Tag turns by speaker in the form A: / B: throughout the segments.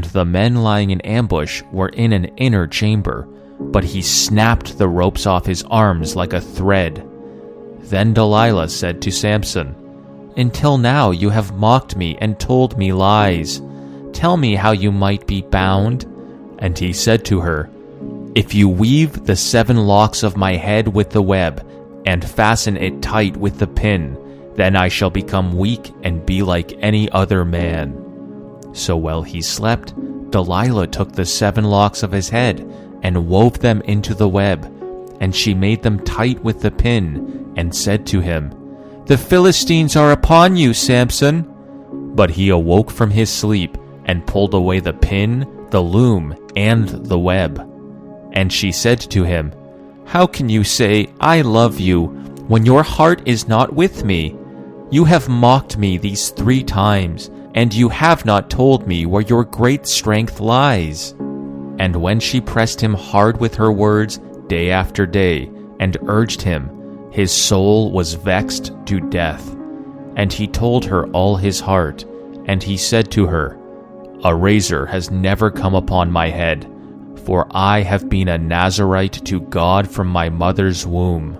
A: The men lying in ambush were in an inner chamber, but he snapped the ropes off his arms like a thread. Then Delilah said to Samson, "Until now you have mocked me and told me lies. Tell me how you might be bound." And he said to her, "If you weave the 7 locks of my head with the web, and fasten it tight with the pin, then I shall become weak and be like any other man." So while he slept, Delilah took the 7 locks of his head and wove them into the web, and she made them tight with the pin, and said to him, "The Philistines are upon you, Samson." But he awoke from his sleep and pulled away the pin, the loom, and the web. And she said to him, "How can you say, 'I love you,' when your heart is not with me? You have mocked me these 3 times, and you have not told me where your great strength lies." And when she pressed him hard with her words day after day, and urged him, his soul was vexed to death. And he told her all his heart, and he said to her, "A razor has never come upon my head, for I have been a Nazirite to God from my mother's womb.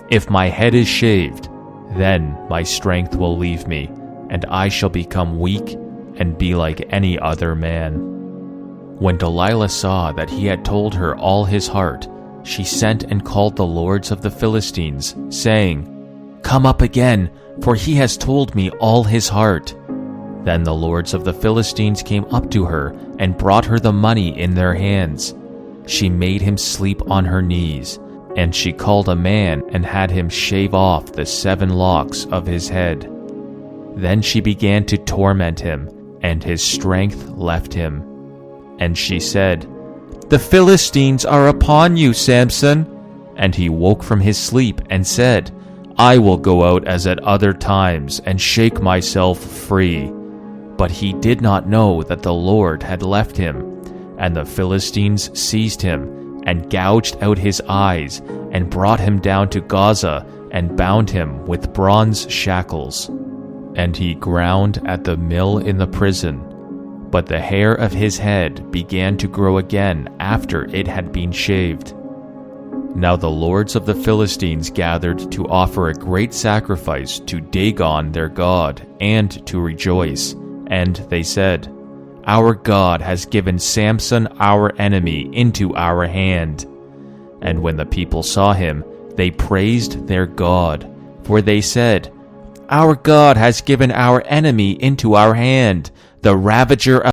A: If my head is shaved, then my strength will leave me, and I shall become weak and be like any other man." When Delilah saw that he had told her all his heart, she sent and called the lords of the Philistines, saying, "Come up again, for he has told me all his heart." Then the lords of the Philistines came up to her and brought her the money in their hands. She made him sleep on her knees, and she called a man and had him shave off the 7 locks of his head. Then she began to torment him, and his strength left him. And she said, "The Philistines are upon you, Samson." And he woke from his sleep and said, "I will go out as at other times and shake myself free." But he did not know that the Lord had left him. And the Philistines seized him and gouged out his eyes and brought him down to Gaza and bound him with bronze shackles. And he ground at the mill in the prison. But the hair of his head began to grow again after it had been shaved. Now the lords of the Philistines gathered to offer a great sacrifice to Dagon their god, and to rejoice. And they said, "Our God has given Samson our enemy into our hand." And when the people saw him, they praised their God, for they said, "Our God has given our enemy into our hand, the ravager of